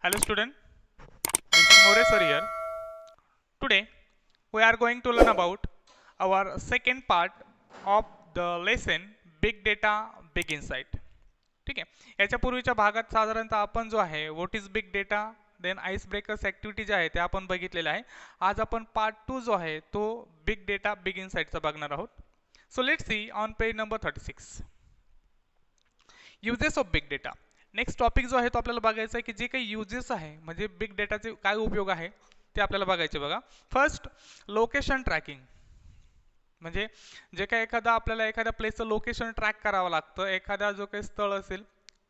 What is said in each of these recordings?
Hello student, this is More sir here. Today we are going to learn about our second part of the lesson Big Data Big Insight. ठीक आहे. याच्या पूर्वीच्या भागात साधारणतः आपण जो आहे what is big data then ice breakers activity जे आहे ते आपण बघितलेलं आहे. आज आपण पार्ट 2 जो आहे तो बिग डेटा बिग इन्साईटचा बघणार आहोत. So let's see on page number 36. Uses of big data. Next topic जो आहे तो आपल्याला बघायचा आहे की जे काही युजेस आहे म्हणजे बिग डेटाचे काय उपयोग आहे ते आपल्याला बघायचे बघा. First, location tracking. म्हणजे जे काही आपल्याला एखाद्या प्लेसचं लोकेशन ट्रॅक करावं लागतं, एखादा जो काही स्थळ असेल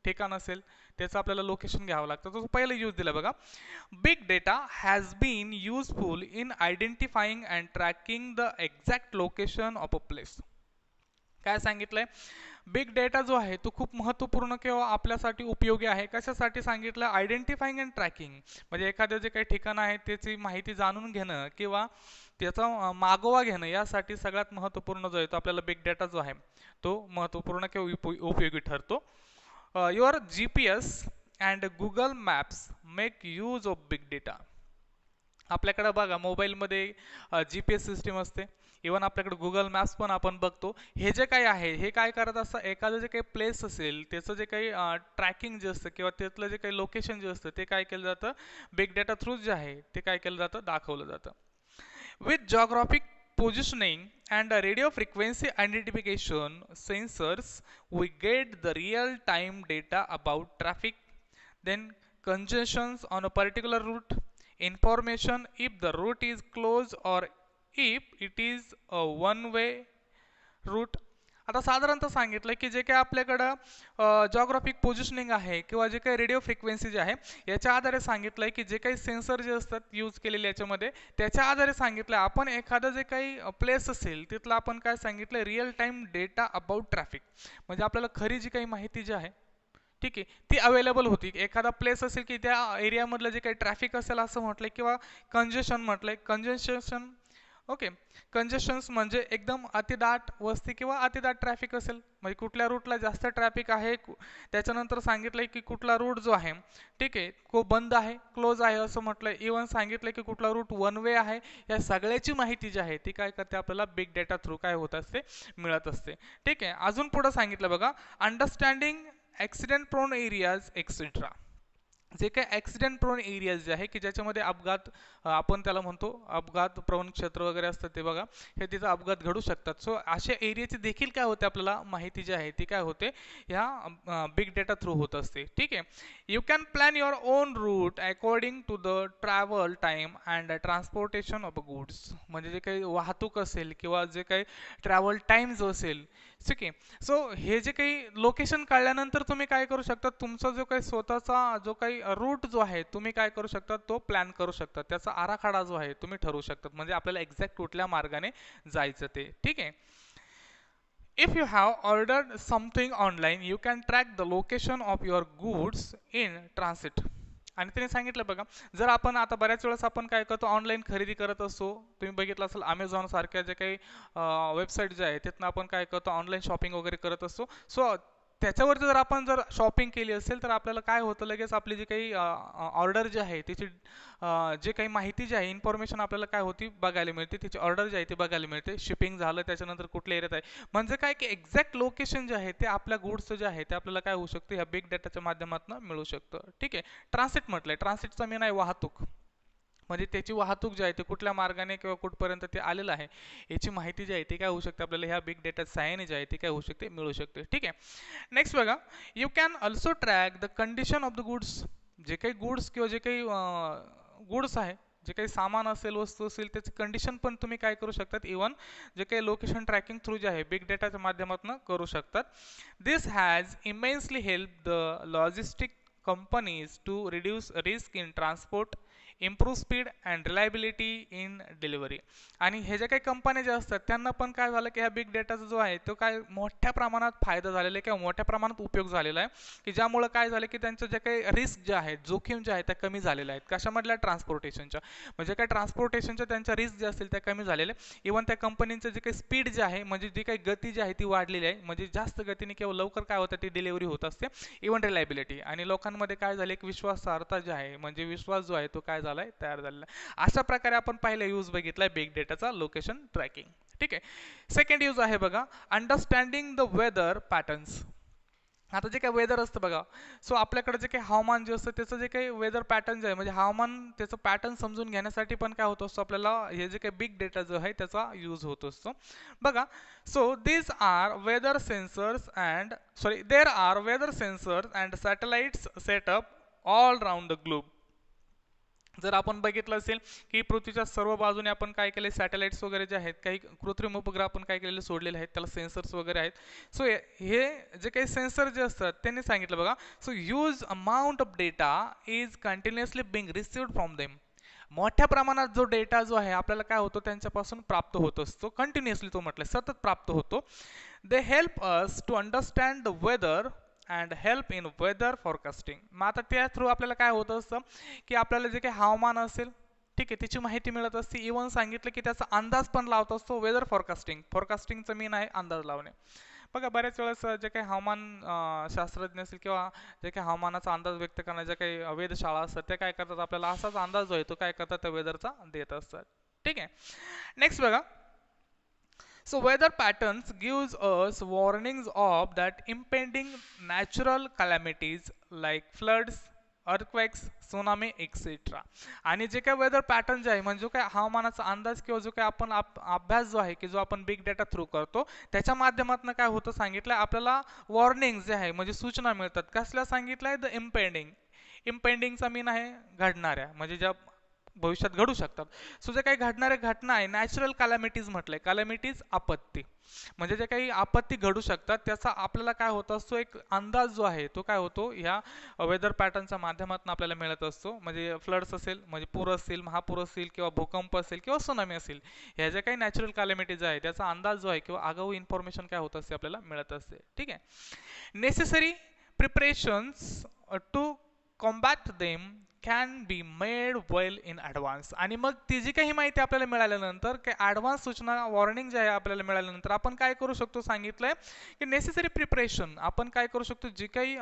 ठिकाण असेल त्याचं आपल्याला लोकेशन घ्यावं लागतं. तो पहिलं यूज दिला बघा. Big data has been useful in identifying and tracking the exact location of a place. काय सांगितलंय, बिग डेटा जो आहे तो खूप महत्त्वपूर्ण किंवा आपल्यासाठी उपयोगी आहे. कशासाठी सांगितलं, आयडेंटिफाईंग अँड ट्रॅकिंग. म्हणजे एखादं जे काही ठिकाण आहे त्याची माहिती जाणून घेणं किंवा त्याचा मागोवा घेणं यासाठी सगळ्यात महत्त्वपूर्ण जो आहे तो आपल्याला बिग डेटा जो आहे तो महत्त्वपूर्ण किंवा उपयोगी ठरतो. Your GPS and Google maps make use of big data. आपल्याकडे बघा मोबाईलमध्ये GPS सिस्टीम असते, इवन आपल्याकडे गुगल मॅप्स पण आपण बघतो. हे जे काही आहे हे काय करत असतं, एखादं जे काही प्लेस असेल त्याचं जे काही ट्रॅकिंग जे असतं किंवा त्यातलं जे काही लोकेशन जे असतं ते काय केलं जातं, बिग डेटा थ्रू जे आहे ते काय केलं जातं, दाखवलं जातं. With geographic positioning and a radio frequency identification sensors, we get the real time data about traffic, then congestions on a particular route, information if the route is closed or if it is a one way route. आता साधारणतः सांगितलं की जे काही आपल्याकडं geographic positioning आहे किंवा जे काही रेडिओ फ्रिक्वेन्सी जे आहे याच्या आधारे सांगितलंय की जे काही सेन्सर जे असतात यूज केलेले याच्यामध्ये त्याच्या आधारे सांगितलं आपण एखादं जे काही प्लेस असेल तिथलं आपण काय सांगितलं, real time data about traffic. म्हणजे आपल्याला खरी जी काही माहिती जी आहे ठीक आहे ती अवेलेबल होती. एखादा प्लेस असेल की त्या एरियामधलं जे काही ट्रॅफिक असेल असं म्हटलंय किंवा कंजेशन म्हटलंय. कंजेशन ओके, कंजेशन्स म्हणजे एकदम अतिदाट वस्ती किंवा अतिदाट ट्रॅफिक असेल म्हणजे कुठल्या रूटला जास्त ट्रॅफिक आहे. त्याच्यानंतर सांगितलंय की कुठला रूट जो आहे ठीक आहे तो बंद आहे, क्लोज आहे असं म्हटलंय. इवन सांगितलंय की कुठला रूट वन वे आहे. या सगळ्याची माहिती जी आहे ती काय करते, आपल्याला बिग डेटा थ्रू काय होत असते, मिळत असते. ठीक आहे. अजून पुढे सांगितलं बघा, understanding accident prone areas etcetera. जे काही ॲक्सिडेंट प्रोन एरियाज जे आहे की ज्याच्यामध्ये अपघात आपण त्याला म्हणतो अपघात प्रवण क्षेत्र वगैरे असतं ते बघा, हे तिथं अपघात घडू शकतात. सो अशा एरियाची देखील काय होते, आपल्याला माहिती जी आहे ती काय होते ह्या बिग डेटा थ्रू होत असते. ठीक आहे. You can plan your own route according to the travel time and transportation of goods. म्हणजे जे काही वाहतूक असेल किंवा जे काही ट्रॅव्हल टाईम जो असेल ठीक आहे. सो हे जे काही लोकेशन कळल्यानंतर तुम्ही काय करू शकता, तुमचा जो काही स्वतःचा जो काही रूट जो आहे तुम्ही काय करू शकता, तो प्लॅन करू शकता. त्याचा आराखडा जो आहे तुम्ही ठरवू शकता. म्हणजे आपल्याला एक्झॅक्ट कुठल्या मार्गाने जायचं ते. ठीक आहे. If you have ordered something online, you can track the location of your goods in transit. आणि त्यांनी सांगितलं बघा, जर आपण आता बऱ्याच वेळेस आपण काय करतो, ऑनलाईन खरेदी करत असतो. तुम्ही बघितलं असेल अमेझॉन सारख्या जे काही वेबसाईट जे आहे तिथनं आपण काय करतो, ऑनलाईन शॉपिंग वगैरे करत असतो. सो त्याच्यावरती जर आपण जर शॉपिंग केली असेल तर आपल्याला काय होतं, लगेच आपली जी काही ऑर्डर जी आहे त्याची जे काही माहिती जी आहे इन्फॉर्मेशन आपल्याला काय होती बघायला मिळते. त्याची ऑर्डर जी आहे ती बघायला मिळते. शिपिंग झालं त्याच्यानंतर कुठल्या एरियात आहे, म्हणजे काय की एक्झॅक्ट लोकेशन जे आहे ते आपल्या गुड्सचं जे आहे ते आपल्याला काय होऊ शकतं, ह्या बिग डेटाच्या माध्यमातून मिळू शकतं. ठीक आहे. ट्रान्सिट म्हटलंय, ट्रान्सिटचा मीन आहे वाहतूक. म्हणजे त्याची वाहतूक जी आहे ते कुठल्या मार्गाने किंवा कुठपर्यंत ते आलेलं आहे याची माहिती जी आहे ती काय होऊ शकते, आपल्याला ह्या बिग डेटा साहाय्याने जे आहे ते काय होऊ शकते, मिळू शकते. ठीक आहे. नेक्स्ट बघा, you can also track the condition of the goods. जे काही गुड्स किंवा जे काही गुड्स आहे, जे काही सामान असेल वस्तू असेल त्याची कंडिशन पण तुम्ही काय करू शकतात, इवन जे काही लोकेशन ट्रॅकिंग थ्रू जे आहे बिग डेटाच्या माध्यमातून करू शकतात. This has immensely help the logistic companies to reduce risk in transport, improve speed and reliability in delivery. आणि हे ज्या काही कंपन्या ज्या असतात त्यांना पण काय झालं की ह्या बिग डेटाचा जो आहे तो काय मोठ्या प्रमाणात फायदा झालेला आहे किंवा मोठ्या प्रमाणात उपयोग झालेला आहे, की ज्यामुळे काय झालं की त्यांच्या ज्या काही रिस्क ज्या आहेत, जोखीम ज्या आहेत त्या कमी झालेल्या आहेत. कशामधल्या? ट्रान्सपोर्टेशनच्या. म्हणजे काय ट्रान्सपोर्टेशनच्या त्यांच्या रिस्क ज्या असतील त्या कमी झालेल्या. इव्हन त्या कंपनीचं जे काही स्पीड जे आहे, म्हणजे जी काही गती जी आहे ती वाढलेली आहे, म्हणजे जास्त गतीने किंवा लवकर काय होतं ती डिलिव्हरी होत असते. इव्हन रिलायबिलिटी आणि लोकांमध्ये काय झाले की विश्वासार्हता जी आहे, म्हणजे विश्वास जो आहे तो काय झालाय तयार झालेला आहे. अशा प्रकारे आपण पहिला यूज बघितलाय बिग डेटाचा, लोकेशन ट्रॅकिंग. ठीक आहे. सेकंड यूज आहे बघा, अंडरस्टँडिंग द वेदर पॅटर्न्स. आता जे काही वेदर असतं बघा, सो आपल्याकडे जे काही हवामान जे असतं त्याचं जे काही वेदर पॅटर्न जे आहे, म्हणजे हवामान त्याचं पॅटर्न समजून घेण्यासाठी पण काय होत असतो आपल्याला, हे जे काही बिग डेटा जो आहे त्याचा यूज होत असतो बघा. So these are weather sensors and there are weather sensors and satellites set up all round the globe. जर आपण बघितलं असेल की पृथ्वीच्या सर्व बाजूने आपण काय केले, सॅटेलाइट्स वगैरे जे आहेत, काही कृत्रिम उपग्रह आपण काय केलेले सोडलेले आहेत, त्याला सेन्सर्स वगैरे आहेत. सो हे जे काही सेन्सर जे असतात त्यांनी सांगितलं बघा, so huge amount of data is continuously being received from them. मोठ्या प्रमाणात जो डेटा जो आहे आपल्याला काय होतो त्यांच्यापासून प्राप्त होत असतो, कंटिन्युअसली तो म्हटलं सतत प्राप्त होतो. They help us to understand the weather and help in weather forecasting. मग आता त्या थ्रू आपल्याला काय होत असतं की आपल्याला जे काही हवामान असेल, ठीक आहे, त्याची माहिती मिळत असते. इव्हन सांगितलं की त्याचा अंदाज पण लावत असतो. वेदर फॉरकास्टिंग, फॉरकास्टिंगचं मीन आहे अंदाज लावणे. बघा बऱ्याच वेळेस जे काही हवामान शास्त्रज्ञ असेल किंवा जे काही हवामानाचा अंदाज व्यक्त करणाऱ्या ज्या काही वेधशाळा असतात त्या काय करतात, आपल्याला असाच अंदाज जो आहे तो काय करतात त्या वेदरचा देत असतात. ठीक आहे. नेक्स्ट बघा, so weather patterns gives us warnings of that impending natural calamities like floods, earthquakes, tsunami, etc. आणि जे काही वेदर पॅटर्न जे आहे, म्हणजे जो काही हवामानाचा अंदाज किंवा जो काही आपण अभ्यास जो आहे की जो आपण बिग डेटा थ्रू करतो त्याच्या माध्यमातून काय होतं सांगितलं आपल्याला, वॉर्निंग जे आहे म्हणजे सूचना मिळतात. कसल्या सांगितलंय? The impending. इम्पेंडिंगचा मीन आहे घडणाऱ्या, म्हणजे ज्या भविष्यात घडू शकतात. सो जे काही घडणाऱ्या घटना आहे, नॅचरल कॅलॅमिटीज म्हटलंय, कॅलॅमिटीज आपत्ती, म्हणजे जे काही आपत्ती घडू शकतात त्याचा आपल्याला काय होत असतो एक अंदाज जो आहे तो काय होतो ह्या वेदर पॅटर्नच्या माध्यमातून आपल्याला मिळत असतो. म्हणजे फ्लड्स असेल, म्हणजे पूर असतील, महापूर असतील किंवा भूकंप असेल किंवा सुनामी असेल, ह्या ज्या काही नॅचरल कॅलॅमिटीज आहे त्याचा अंदाज जो आहे किंवा आगाऊ इन्फॉर्मेशन काय होत असते आपल्याला मिळत असते. ठीक आहे. Necessary preparations to combat them can be made well in advance. आणि मग ती जी काही माहिती आपल्याला मिळाल्यानंतर काही ॲडव्हान्स सूचना, वॉर्निंग जे आहे आपल्याला मिळाल्यानंतर आपण काय करू शकतो सांगितलंय की नेसेसरी प्रिपरेशन आपण काय करू शकतो, जी काही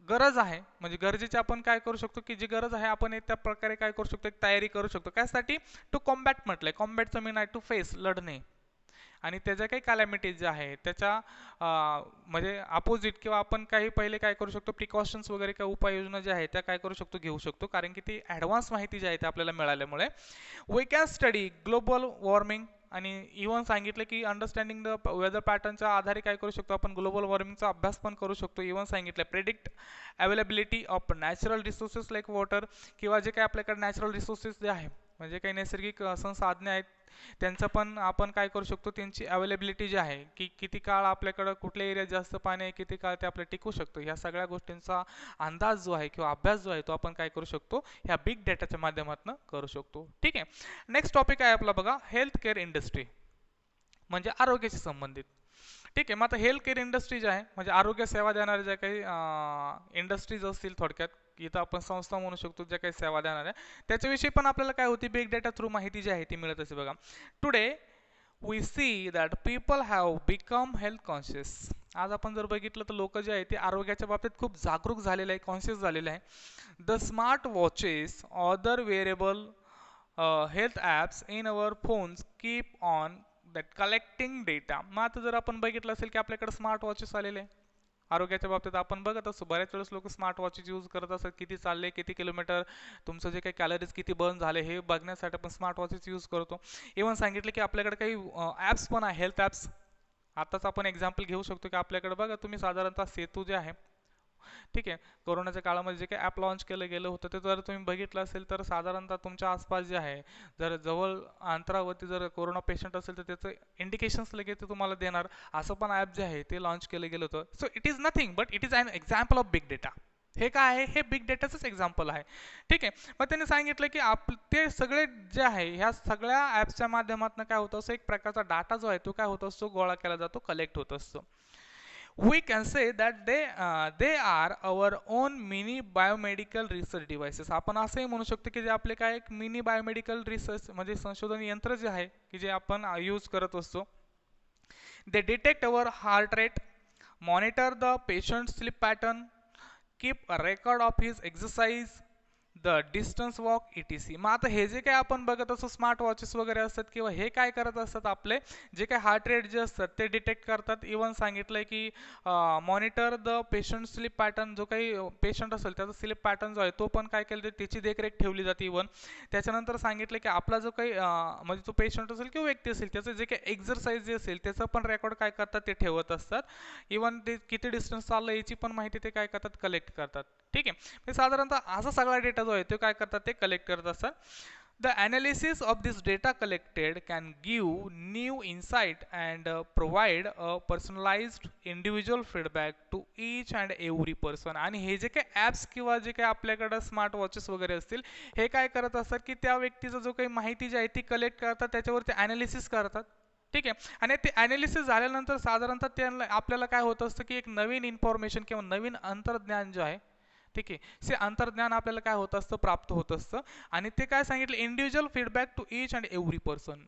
गरज आहे म्हणजे गरजेची आपण काय करू शकतो की जी गरज आहे आपण त्या प्रकारे काय करू शकतो, एक तयारी करू शकतो. त्यासाठी टू कॉम्बॅट म्हटलंय, कॉम्बॅटचं मीन आहे टू फेस, लढणे. आणि त्याच्या काही कॅलॅमिटीज ज्या आहेत त्याच्या म्हणजे अपोजिट किंवा आपण काही पहिले काय करू शकतो, प्रिकॉशन्स वगैरे काही उपाययोजना ज्या आहेत त्या काय करू शकतो, घेऊ शकतो. कारण की ती ॲडव्हान्स माहिती जी आहे ते आपल्याला मिळाल्यामुळे we can study global warming. आणि इव्हन सांगितलं की अंडरस्टँडिंग द वेदर पॅटर्नच्या आधारे काय करू शकतो आपण, ग्लोबल वॉर्मिंगचा अभ्यास पण करू शकतो. इव्हन सांगितलं predict availability of natural resources like water, किंवा जे काही आपल्याकडे नॅचरल रिसोर्सेस जे आहे म्हणजे काही नैसर्गिक संसाधने आहेत त्यांचं पण आपण काय करू शकतो, त्यांची अवेलेबिलिटी जी आहे की किती काळ आपल्याकडं कुठल्या एरियात जास्त पाणी आहे, किती काळ ते आपलं टिकू शकतो, ह्या सगळ्या गोष्टींचा अंदाज जो आहे किंवा अभ्यास जो आहे तो आपण काय करू शकतो, ह्या बिग डेटाच्या माध्यमातून करू शकतो. ठीक आहे. नेक्स्ट टॉपिक आहे आपला बघा, हेल्थ केअर इंडस्ट्री, म्हणजे आरोग्याशी संबंधित. ठीक आहे. मग आता हेल्थ केअर इंडस्ट्री जी आहे म्हणजे आरोग्य सेवा देणाऱ्या ज्या काही इंडस्ट्रीज असतील, थोडक्यात इथं आपण संस्था म्हणू शकतो ज्या काही सेवा देणाऱ्या, त्याच्याविषयी पण आपल्याला काय होती बिग डेटा थ्रू माहिती जी आहे ती मिळत असते बघा. Today we see that people have become health conscious. आज आपण जर बघितलं तर लोक जे आहे ते आरोग्याच्या बाबतीत खूप जागरूक झालेले आहे, कॉन्शियस झालेले आहे. The smart watches other wearable health apps in our phones keep on that collecting data. मग आता जर आपण बघितलं असेल की आपल्याकडे स्मार्ट वॉचेस आलेले आहे आरोग्याच्या बाबतीत, आपण बघत असतो बऱ्याच वेळेस लोक स्मार्ट वॉचेस यूज करत असतात. किती चालले, किती किलोमीटर, तुमचं जे काही कॅलरीज किती बर्न झाले हे बघण्यासाठी आपण स्मार्ट वॉचेस यूज करतो. इव्हन सांगितलं की आपल्याकडे काही ॲप्स पण आहे, हेल्थ ॲप्स. आताच आपण एक्झाम्पल घेऊ शकतो की आपल्याकडे बघा तुम्ही साधारणतः सेतू जे आहे, ठीक आहे, कोरोनाच्या काळामध्ये जे काही ॲप लॉन्च केलं गेलं होतं ते जर तुम्ही बघितलं असेल तर साधारणतः तुमच्या आसपास जे आहे जर जवळ अंतरावरती जर कोरोना पेशंट असेल तर त्याचं इंडिकेशन्स लगेच ते तुम्हाला देणार, असं पण ॲप जे आहे ते लॉन्च केलं गेलं होतं. So it is nothing but it is an example of big data. हे काय आहे, हे बिग डेटाचंच एक्झाम्पल आहे. ठीक आहे. मग त्यांनी सांगितलं की ते सगळे जे आहे ह्या सगळ्या ॲप्सच्या माध्यमातून काय होतं असं एक प्रकारचा डाटा जो आहे तो काय होत असतो, गोळा केला जातो, कलेक्ट होत असतो. We can say that they are our own mini biomedical research devices. आपण असंही म्हणू शकतो की जे आपले काय एक मिनी बायोमेडिकल रिसर्च म्हणजे संशोधन यंत्र जे आहे की जे आपण यूज करत असतो. They detect our heart rate, monitor the patient's sleep pattern, keep a record of his exercise, the distance walk ETC. मग आता हे जे काय आपण बघत असतो स्मार्ट वॉचेस वगैरे असतात किंवा हे काय करत असतात, आपले जे काय हार्ट रेट जे असतात ते डिटेक्ट करतात. इवन सांगितलंय की monitor the patient sleep pattern, जो काही पेशंट असेल त्याचा स्लीप पॅटर्न जो आहे तो पण काय केलं त्याची देखरेख ठेवली जाते. इवन त्याच्यानंतर सांगितलं की आपला जो काही म्हणजे तो पेशंट असेल किंवा व्यक्ती असेल त्याचं जे काही एक्झरसाइज जे असेल त्याचं पण रेकॉर्ड काय करतात ते ठेवत असतात. इवन ते किती डिस्टन्स चाललं याची पण माहिती ते काय करतात, कलेक्ट करतात. ठीक आहे. साधारणतः असा सगळा डेटा जो आहे तो काय करतात ते कलेक्ट करत असतात. The analysis of this data collected can give new insight and provide a personalized individual feedback to each and every person. आणि हे जे काही ॲप्स किंवा जे काही आपल्याकडे स्मार्ट वॉचेस वगैरे असतील हे काय करत असतात की त्या व्यक्तीचं जो काही माहिती जी आहे ती कलेक्ट करतात, त्याच्यावरती ॲनालिसिस करतात. ठीक आहे. आणि ते ॲनालिसिस झाल्यानंतर साधारणतः त्यांना आपल्याला काय होत असतं की एक नवीन इन्फॉर्मेशन किंवा नवीन अंतर्ज्ञान जे आहे, ठीक आहे, ते अंतर्ज्ञान आपल्याला काय होत असतं, प्राप्त होत असतं. आणि ते काय सांगितलं, individual feedback to each and every person.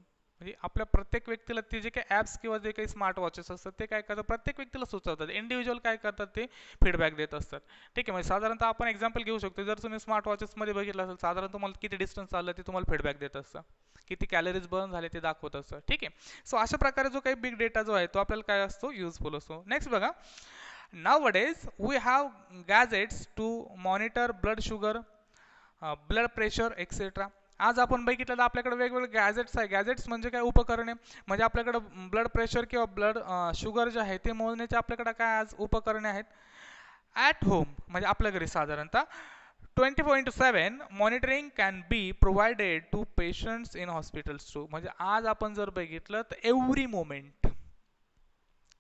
म्हणजे आपल्या प्रत्येक व्यक्तीला ते जे काही ॲप्स किंवा जे काही स्मार्ट वॉचेस असतात ते काय करतात, प्रत्येक व्यक्तीला सुचवतात. इंडिव्हिज्युअल काय करतात ते फीडबॅक देत असतात. ठीक आहे. म्हणजे साधारणतः आपण एक्झाम्पल घेऊ शकतो. जर तुम्ही स्मार्ट वॉचेसमध्ये बघितलं असेल, साधारण तुम्हाला किती डिस्टन्स चाललं ते तुम्हाला फीडबॅक देत असतं, किती कॅलरीज बर्न झाले ते दाखवत असतं. ठीक आहे. सो अशा प्रकारे जो काही बिग डेटा जो आहे तो आपल्याला काय असतो, युजफुल असतो. नेक्स्ट बघा, nowadays we have gadgets to monitor blood sugar, blood pressure etcetera. आज आपण बघितलं तर आपल्याकडे वेगवेगळे गॅजेट्स आहे. गॅजेट्स म्हणजे काय, उपकरणे. म्हणजे आपल्याकडे ब्लड प्रेशर किंवा ब्लड शुगर जे आहे ते मोजण्याचे आपल्याकडे काय आज उपकरणे आहेत. ॲट होम म्हणजे आपल्या घरी साधारणतः 24/7 monitoring can be provided to patients in hospitals too. म्हणजे आज आपण जर बघितलं तर एव्हरी मोमेंट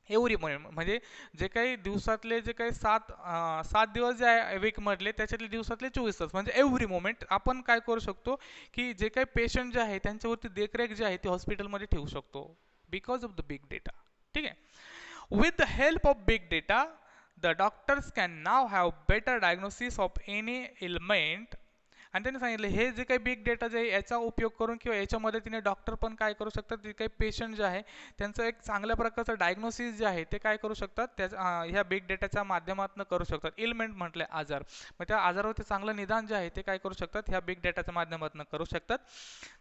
म्हणजे जे काही दिवसातले जे काही सात दिवस जे आहे वीकमधले त्याच्यातले दिवसातले 24 तास म्हणजे एव्हरी मोमेंट आपण काय करू शकतो की जे काही पेशंट जे आहे त्यांच्यावरती देखरेख जी आहे ती हॉस्पिटलमध्ये ठेवू शकतो, because of the big data. ठीक आहे. With the help of big data the doctors can now have better diagnosis of any element. आणि त्यांनी सांगितलं हे जे काही बिग डेटा जे आहे याचा उपयोग करून किंवा याच्या मदतीने डॉक्टर पण काय करू शकतात, जे काही पेशंट जे आहे त्यांचं एक चांगल्या प्रकारचं डायग्नोसिस जे आहे ते काय करू शकतात, ह्या बिग डेटाच्या माध्यमातून करू शकतात. इलमेंट म्हटलं आजार, मग त्या आजारावरती चांगलं निदान जे आहे ते काय करू शकतात, ह्या बिग डेटाच्या माध्यमातून करू शकतात.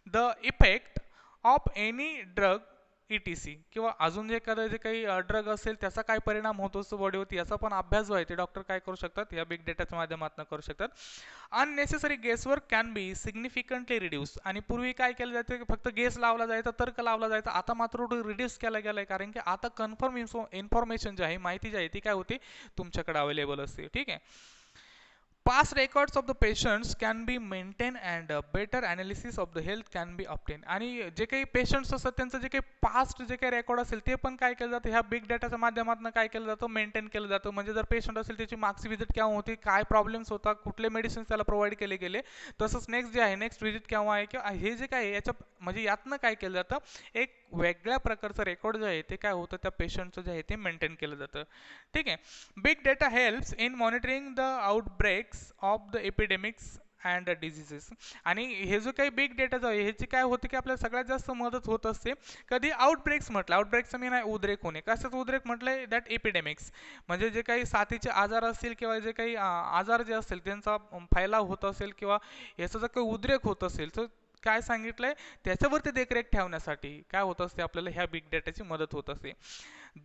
The effect of any drug ETC किंवा अजून जे एखादं जे काही ड्रग असेल त्याचा काय परिणाम होतो असतो बॉडीवरती याचा पण अभ्यास जो आहे ते डॉक्टर काय करू शकतात, या बिग डेटाच्या माध्यमातून करू शकतात. Unnecessary guesswork can be significantly reduce. आणि पूर्वी काय केलं जातं की फक्त गेस लावला जायचा, तर्क लावला जायचा, आता मात्र रिड्यूस केला गेला आहे. कारण की आता कन्फर्म इन्फॉर्मेशन जी आहे, माहिती जी आहे ती काय होती तुमच्याकडे अवेलेबल असते. ठीक आहे. Past records of the patients can be maintained and better analysis of the health can be obtained. आणि जे काही पेशंट्स असतात त्यांचं जे काही पास्ट जे काही रेकॉर्ड असेल ते पण काय केलं जातं, ह्या बिग डेटाच्या माध्यमातून काय केलं जातं, मेंटेन केलं जातं. म्हणजे जर पेशंट असेल त्याची मागची व्हिजिट केव्हा होती, काय प्रॉब्लेम्स होता, कुठले मेडिसिन्स त्याला प्रोव्हाइड केले गेले, तसंच नेक्स्ट जे आहे नेक्स्ट व्हिजिट केव्हा आहे किंवा हे जे काय याच्या म्हणजे यातनं काय केलं जातं, एक वेगळ्या प्रकारचं रेकॉर्ड जे आहे ते काय होतं त्या पेशंटचं जे आहे ते मेंटेन केलं जातं. ठीक आहे. Big data helps in monitoring the outbreaks of the epidemics and diseases. आणि हे जो काही बिग डेटा जो आहे ह्याची काय होते की आपल्याला सगळ्यात जास्त मदत होत असते कधी आउटब्रेक्स म्हटलं, आउटब्रेकचं मी नाही उद्रेक होणे, कशाच उद्रेक म्हटलंय, दॅट एपिडेमिक्स म्हणजे जे काही साथीचे आजार असतील किंवा जे काही आजार जे असतील त्यांचा फैलाव होत असेल किंवा याचा जर काही उद्रेक होत असेल तर काय सांगितलंय त्याच्यावरती देखरेख ठेवण्यासाठी काय होत असते, आपल्याला ह्या बिग डेटाची मदत होत असते.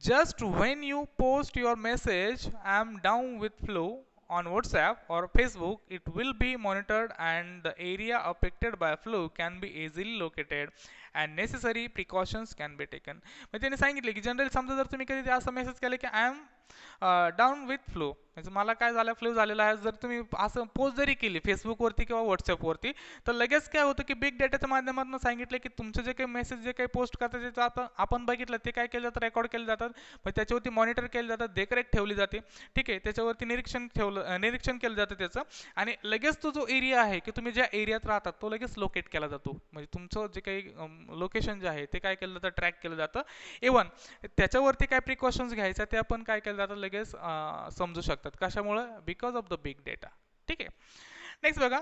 Just when you post your message I am down with flu on WhatsApp or Facebook, it will be monitored and the area affected by flu can be easily located and necessary precautions can be taken. म्हणजे त्यांनी सांगितले की generally समजा जर तुम्ही कधी असं message केलं की I am down with flu, म्हणजे मला काय झालं, फ्लो झालेला आहे. जर तुम्ही असं पोस्ट जरी केली फेसबुकवरती किंवा व्हॉट्सअपवरती, तर लगेच काय होतं की बिग डेटाच्या माध्यमातून सांगितलं की तुमचे जे काही मेसेज जे काही पोस्ट करतात ते आता आपण बघितलं ते काय केलं जातं, रेकॉर्ड केले जातात, मग त्याच्यावरती मॉनिटर केले जातात, देखरेख ठेवली जाते. ठीक आहे, त्याच्यावरती निरीक्षण केलं जातं त्याचं, आणि लगेच तो जो एरिया आहे की तुम्ही ज्या एरियात राहतात तो लगेच लोकेट केला जातो. म्हणजे तुमचं जे काही लोकेशन जे आहे ते काय केलं जातं, ट्रॅक केलं जातं. इव्हन त्याच्यावरती काय प्रिकॉशन्स घ्यायच्या ते आपण काय केलं जातं लगेच समजू शकतात. कशामुळं? Because of the big data. ठीक आहे, नेक्स्ट बघा.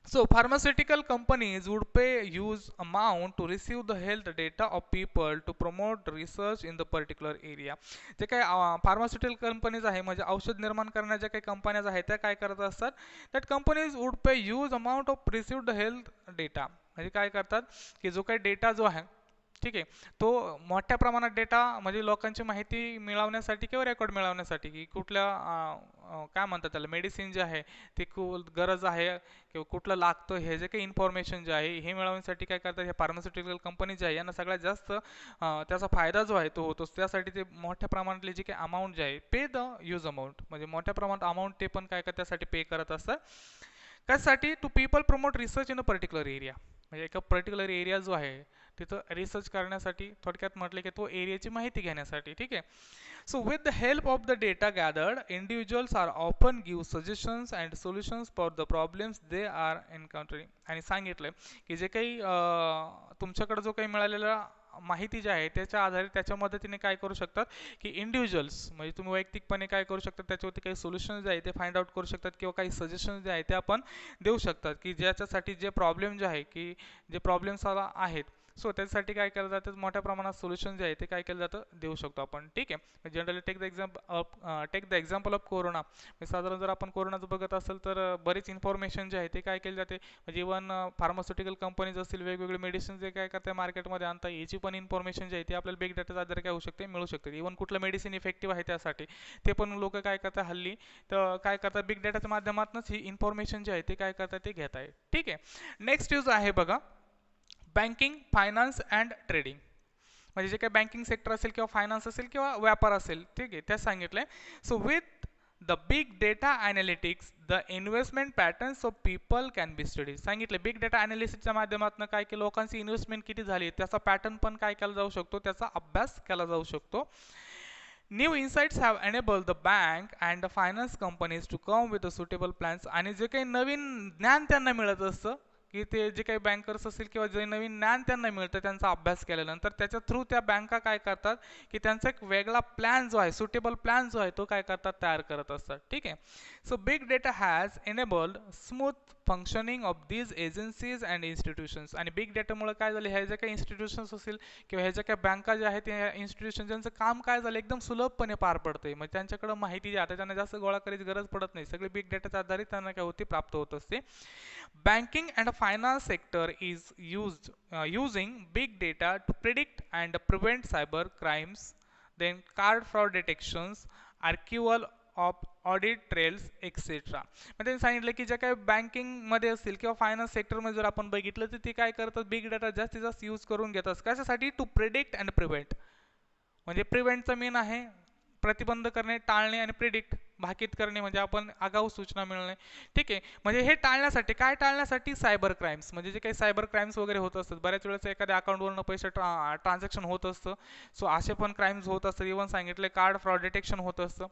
So pharmaceutical companies would pay huge amount to receive the health data of people to promote research in the particular area. जे काही फार्मास्युटिकल कंपनीज आहे, म्हणजे औषध निर्माण करणाऱ्या ज्या काही कंपन्याज आहेत त्या काय करत असतात, that companies would pay huge amount of received the health data. म्हणजे काय करतात की जो काही डेटा जो आहे, ठीक आहे, तो मोठ्या प्रमाणात डेटा म्हणजे लोकांची माहिती मिळवण्यासाठी किंवा रेकॉर्ड मिळवण्यासाठी, की कुठल्या काय म्हणतात त्याला, मेडिसिन जे आहे ते गरज आहे किंवा कुठलं लागतं, हे जे काही इन्फॉर्मेशन जे आहे हे मिळवण्यासाठी काय करतात, हे फार्मास्युटिकल कंपनी जे आहे यांना सगळ्यात जास्त त्याचा फायदा जो आहे तो होतो. त्यासाठी ते मोठ्या प्रमाणातली जी काही अमाऊंट जे आहे, पे द यूज अमाऊंट, म्हणजे मोठ्या प्रमाणात अमाऊंट ते पण काय करतात त्यासाठी पे करत असतात. कशासाठी? To people promote research in a particular area, म्हणजे एका पर्टिक्युलर एरिया जो आहे तिथं रिसर्च करण्यासाठी, थोडक्यात म्हटलं की तो एरियाची माहिती घेण्यासाठी. ठीक आहे. So with the help of the data gathered, individuals are often give suggestions and solutions for the problems they are encountering. आणि सांगितलं की जे काही तुमच्याकडे जो काही मिळालेला माहिती जी आहे त्याच्या आधारे त्याच्या मदतीने काय करू शकतात की इंडिव्हिज्युअल्स, म्हणजे तुम्ही वैयक्तिकपणे काय करू शकतात, त्याच्यावरती काही सोल्युशन जे आहे ते फाइंड आउट करू शकतात किंवा काही सजेशन जे आहे ते आपण देऊ शकतात, की ज्याच्यासाठी जे प्रॉब्लेम जे आहे की जे प्रॉब्लेम्स आहेत, सो त्याच्यासाठी काय केलं जातं, मोठ्या प्रमाणात सोल्युशन जे आहे ते काय केलं जातं, देऊ शकतो आपण. ठीक आहे. Generally take the example of corona. साधारण जर आपण कोरोनाचं बघत असेल तर बरीच इन्फॉर्मेशन जे आहे ते काय केली जाते, म्हणजे इव्हन फार्मास्युटिकल कंपनीज असतील, वेगवेगळे मेडिसिन जे काय करतात मार्केटमध्ये आणता, याची पण इन्फॉर्मेशन जी आहे ती आपल्याला बिग डेटाच्या आधारे काय होऊ शकते, मिळू शकते. इव्हन कुठलं मेडिसिन इफेक्टिव्ह आहे त्यासाठी ते पण लोक काय करतात हल्ली, तर काय करतात बिग डेटाच्या माध्यमातूनच ही इन्फॉर्मेशन जी आहे ते काय करतात ते घेत आहे. ठीक आहे. नेक्स्ट यूज आहे बघा, बँकिंग, फायनान्स अँड ट्रेडिंग. म्हणजे जे काही बँकिंग सेक्टर असेल किंवा फायनान्स असेल किंवा व्यापार असेल, ठीक आहे, त्या सांगितलंय. So with the big data analytics the investment patterns of people can be study. सांगितलं बिग डेटा अनालिसिसच्या माध्यमातून काय की लोकांची इन्व्हेस्टमेंट किती झाली त्याचा पॅटर्न पण काय केला जाऊ शकतो, त्याचा अभ्यास केला जाऊ शकतो. New insights have enabled the bank and the finance companies to come with the suitable plans. आणि जे काही नवीन ज्ञान त्यांना मिळत असतं, की ते जे काही बँकर्स असतील किंवा जे नवीन ज्ञान त्यांना मिळतं त्यांचा अभ्यास केल्यानंतर, त्याच्या थ्रू त्या बँका काय करतात की त्यांचा एक वेगळा प्लॅन जो आहे, सुटेबल प्लॅन जो आहे तो काय करतात, तयार करत असतात. ठीक आहे. So big data has enabled smooth functioning of these agencies and institutions. आणि बिग डेटामुळे काय झालं, ह्या ज्या काही इन्स्टिट्यूशन्स असतील किंवा ह्या ज्या काही बँका ज्या आहेत त्या इन्स्टिट्यूशन ज्यांचं काम काय झालं एकदम सुलभपणे पार पडतंय, मग त्यांच्याकडे माहिती जी आहे त्यांना जास्त गोळा करायची गरज पडत नाही, सगळी बिग डेटाच्या आधारित त्यांना काय होती, प्राप्त होत असते. Banking and finance sector is using big data to predict and prevent cyber crimes, then card fraud detections, archival of audit trails etcetera. मग त्यांनी सांगितलं की ज्या काही बँकिंगमध्ये असतील किंवा फायनान्स सेक्टरमध्ये जर आपण बघितलं तर ते काय करतात, बिग डेटा जास्तीत जास्त यूज करून घेतात. कशासाठी? To predict and prevent. म्हणजे प्रिव्हेंटचं मेन आहे प्रतिबंध करणे, टाळणे, आणि प्रिडिक्ट भाकीत करणे म्हणजे आपण आगाऊ सूचना मिळणे. ठीक आहे. म्हणजे हे टाळण्यासाठी काय, टाळण्यासाठी सायबर क्राईम्स, म्हणजे जे काही सायबर क्राईम्स वगैरे होत असतात, बऱ्याच वेळेस एखाद्या अकाउंटवरून पैसे ट्रान्झॅक्शन होत असतं, सो असे पण क्राईम्स होत असतात. इव्हन सांगितले कार्ड फ्रॉड डिटेक्शन होत असतं.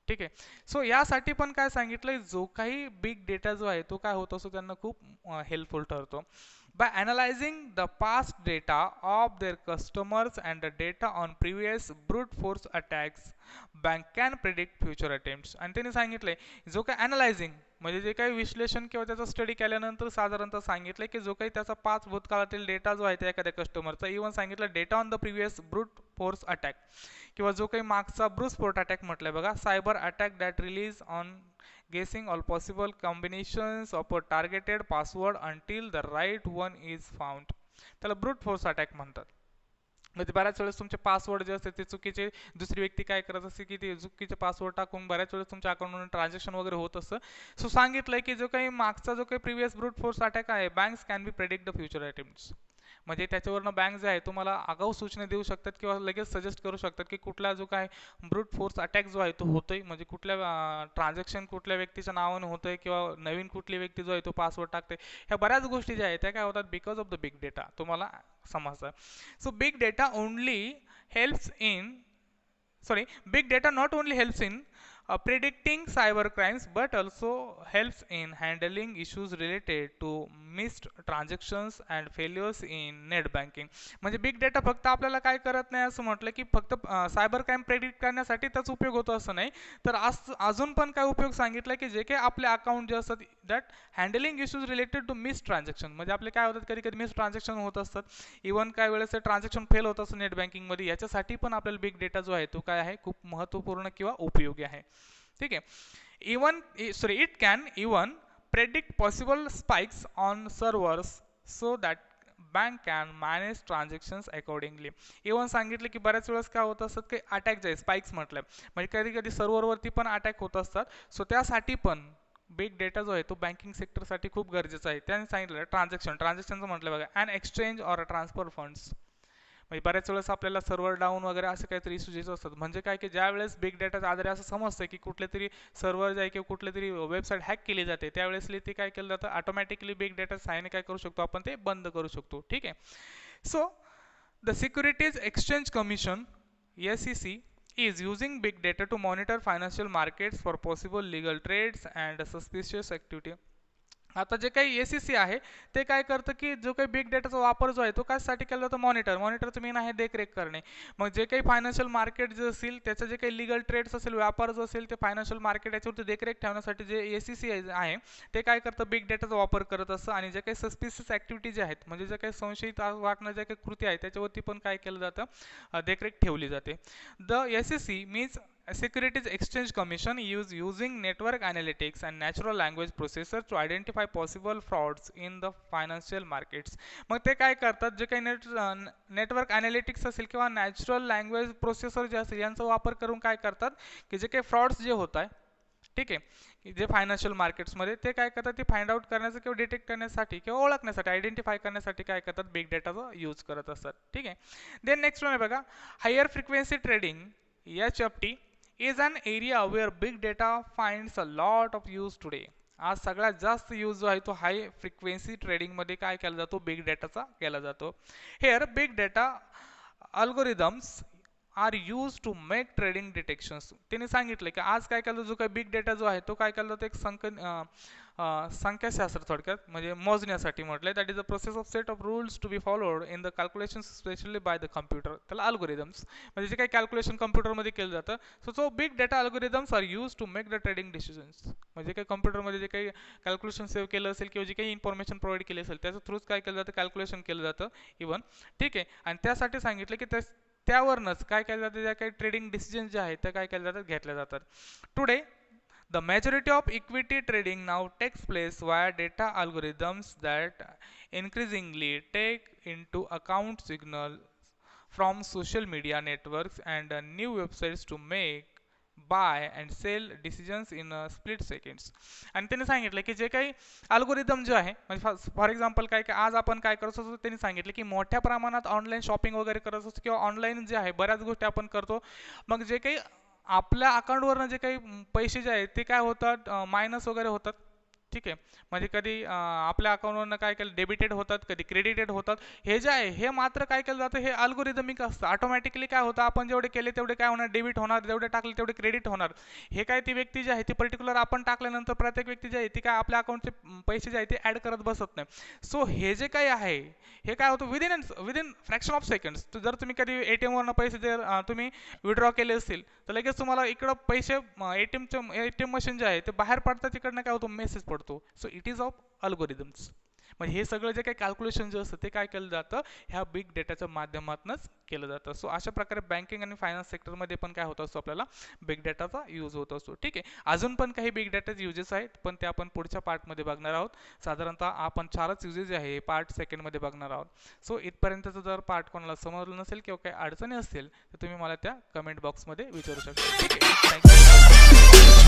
ठीक आहे. सो यासाठी पण काय सांगितलंय, जो काही बिग डेटा जो आहे तो काय होत असतो त्यांना खूप हेल्पफुल ठरतो. By analyzing the past data of their customers and the data on previous brute force attacks, bank can predict future attempts. आणि त्यांनी सांगितलंय जो काही अनालायझिंग म्हणजे जे काही विश्लेषण किंवा त्याचा स्टडी केल्यानंतर साधारणतः सांगितलंय की जो काही त्याचा 5 भूतकाळातील डेटा जो आहे त्या एखाद्या कस्टमरचा, इव्हन सांगितलं data on the previous brute force attack, किंवा जो काही मागचा ब्रूट फोर्स अटॅक म्हटलंय बघा, cyber attack that release on guessing all possible combinations of a targeted password until the right one is found. त्याला ब्रूट फोर्स अटॅक म्हणतात. म्हणजे बऱ्याच वेळेस तुमचे पासवर्ड जे असते ते चुकीचे, दुसरी व्यक्ती काय करत असते की ते चुकीचे पासवर्ड टाकून बऱ्याच वेळेस तुमच्या अकाउंटवरून ट्रान्झॅक्शन वगैरे होत असतं. सो सांगितलंय की जो काही मागचा जो काही प्रिव्हियस ब्रूट फोर्स अटॅक आहे, banks can be predict the future attempts. म्हणजे त्याच्यावरनं बँक जे आहे तुम्हाला आगाऊ सूचना देऊ शकतात किंवा लगेच सजेस्ट करू शकतात की कुठला जो काय ब्रूट फोर्स अटॅक जो आहे तो होतोय, म्हणजे कुठल्या ट्रान्झॅक्शन कुठल्या व्यक्तीच्या नावाने होतंय किंवा नवीन कुठली व्यक्ती जो आहे तो पासवर्ड टाकते. ह्या बऱ्याच गोष्टी ज्या आहेत त्या काय होतात because of the big data, तुम्हाला समजतं. So big data only helps in sorry big data not only helps in predicting cyber crimes but also helps in handling issues related to missed transactions and failures in net banking. म्हणजे big data फक्त आपल्याला काय करत नाही असं म्हटलं की फक्त सायबर क्राईम प्रेडिक्ट करण्यासाठी त्याचा उपयोग होतो असं नाही, तर अजून पण काय उपयोग सांगितलं की जे काही आपले अकाउंट जे असतात that handling issues related to miss transaction, म्हणजे आपले काय होतात कधी कधी मिस ट्रान्झॅक्शन होत असतात, इव्हन काय वेळेस ट्रान्झॅक्शन फेल होत असतं नेट बँकिंगमध्ये, याच्यासाठी पण आपल्याला बिग डेटा जो आहे तो काय आहे खूप महत्त्वपूर्ण किंवा उपयोगी आहे. ठीक आहे. It can even predict possible spikes on servers so that bank can manage transactions accordingly. Even सांगितलं की बऱ्याच वेळेस काय होत असतात की अटॅक जे आहे स्पाइक्स म्हटलं म्हणजे कधी कधी सर्व्हरवरती पण अटॅक होत असतात. सो त्यासाठी पण बिग डेटा जो आहे तो बँकिंग सेक्टरसाठी खूप गरजेचा आहे. त्याने सांगितलं ट्रान्झॅक्शनचं म्हटलं बघा, and exchange or transfer funds, म्हणजे बऱ्याच वेळेस आपल्याला सर्व्हर डाऊन वगैरे असे काहीतरी इश्यूज येत असतात. म्हणजे काय की ज्या वेळेस बिग डेटाच्या आधारे असं समजतं की कुठले तरी सर्व्हर जे आहे किंवा कुठले तरी वेबसाईट हॅक केली जाते, त्यावेळेस ते काय केलं जातं ऑटोमॅटिकली बिग डेटा साहाय्याने काय करू शकतो आपण ते बंद करू शकतो. ठीक आहे. So the securities exchange commission SEC is using big data to monitor financial markets for possible legal trades and suspicious activity. आता जे काही SEC आहे ते काय करतं की जो काही बिग डेटाचा वापर जो आहे तो कशासाठी केला जातो, मॉनिटरचं मेन आहे देखरेख करणे. मग जे काही फायनान्शियल मार्केट जे असेल त्याचं जे काही लिगल ट्रेड्स असेल व्यापार जो असेल ते फायनान्शियल मार्केट याच्यावरती देखरेख ठेवण्यासाठी जे SEC आहे ते काय करतं बिग डेटाचा वापर करत असतं. आणि जे काही सस्पिशियस ॲक्टिव्हिटी जे आहेत म्हणजे जे काही संशयित वाटणं जे काही कृती आहे त्याच्यावरती पण काय केलं जातं देखरेख ठेवली जाते. The SEC means Securities Exchange Commission is using network analytics and natural language processor to identify possible frauds in the financial markets. मग ते काय करतात जे काही नेटवर्क ॲनालिटिक्स असेल किंवा नॅचरल लँग्वेज प्रोसेसर जे असेल यांचा वापर करून काय करतात की जे काही फ्रॉड्स जे होत आहे, ठीक आहे, जे फायनान्शियल मार्केट्समध्ये ते काय करतात ते फाइंड आउट करण्याचं किंवा डिटेक्ट करण्यासाठी किंवा ओळखण्यासाठी आयडेंटिफाय करण्यासाठी काय करतात बिग डेटाचा यूज करत असतात. ठीक आहे. देन नेक्स्ट वन आहे बघा, higher frequency trading HFT is an area where big data finds a lot of use today. आज सगळ्यात जास्त यूज जो आहे तो हाय फ्रिक्वेन्सी ट्रेडिंगमध्ये काय केला जातो बिग डेटाचा केला जातो. Here big data algorithms are use to make trading detections. त्यांनी सांगितलं की आज काय केलं जो काही बिग डेटा जो आहे तो काय केला जातो एक संख्याशास्त्र थोडक्यात म्हणजे मोजण्यासाठी म्हटलंय. That is a process of set of rules to be followed in the calculation specially by the computer. त्याला अल्गोरिदम्स म्हणजे जे काही कॅल्क्युलेशन कम्प्युटरमध्ये केलं जातं. So big data algorithms are use to make the trading decisions. म्हणजे काही कम्प्युटरमध्ये जे काही कॅल्क्युलेशन सेव्ह केलं असेल किंवा जे काही इन्फॉर्मेशन प्रोव्हाइड केली असेल त्याच्या थ्रूच काय केलं जातं कॅल्क्युलेशन केलं जातं इव्हन. ठीक आहे. आणि त्यासाठी सांगितलं की त्यावरनंच काय केलं जातं ज्या काही ट्रेडिंग डिसिजन जे आहेत त्या काय केल्या जातात घेतल्या जातात. Today the majority of equity trading now takes place via data algorithms that increasingly take into account signals from social media networks and new websites to make buy and sell decisions in split seconds. आणि त्यांनी सांगितलं की जे काही algorithm जे आहे म्हणजे for example काय काय आज आपण काय करत असतो त्यांनी सांगितलं की मोठ्या प्रमाणात ऑनलाईन शॉपिंग वगैरे करत असतो किंवा ऑनलाईन जे आहे बऱ्याच गोष्टी आपण करतो. मग जे काही आपल्या अकाउंटवरनं जे काही पैसे जे आहेत ते काय होतात मायनस वगैरे होतात. ठीक आहे. म्हणजे कधी आपल्या अकाउंटवरनं काय केलं डेबिटेड होतात कधी क्रेडिटेड होतात. हे जे आहे हे मात्र काय केलं जातं हे अल्गोरिदमिक असतं. ऑटोमॅटिकली काय होतं आपण जेवढे केले तेवढे काय होणार डेबिट होणार, जेवढे टाकले तेवढे क्रेडिट होणार. हे काय ती व्यक्ती जी आहे ती पर्टिक्युलर आपण टाकल्यानंतर प्रत्येक व्यक्ती जी आहे ती काय आपल्या अकाउंटचे पैसे जे आहे ते ॲड करत बसत नाही. सो हे जे काही आहे हे काय होतं विदिन फ्रॅक्शन ऑफ सेकंड्स. जर तुम्ही कधी ATM वरनं पैसे जर तुम्ही विड्रॉ केले असतील तर लगेच तुम्हाला इकडं पैसे ATM मशीन जे आहे ते बाहेर पडतात तिकडनं काय होतं मेसेज पडतो. So it is of algorithms. म्हणजे हे सगळं जे काही कॅल्क्युलेशन जे असतं ते काय केलं जातं ह्या बिग डेटाच्या माध्यमातूनच केलं जातं. सो अशा प्रकारे बँकिंग आणि फायनान्स सेक्टरमध्ये पण काय होत असतो आपल्याला बिग डेटाचा यूज होत असतो. ठीक आहे. अजून पण काही बिग डेटाचे युजेस आहेत पण ते आपण पुढच्या पार्टमध्ये बघणार आहोत. साधारणतः आपण 4च युजेस जे आहे पार्ट सेकंडमध्ये बघणार आहोत. सो इथपर्यंतचं जर पार्ट कोणाला समजलं नसेल किंवा काही अडचणी असतील तर तुम्ही मला त्या कमेंट बॉक्समध्ये विचारू शकता. ठीक आहे. थँक्यू.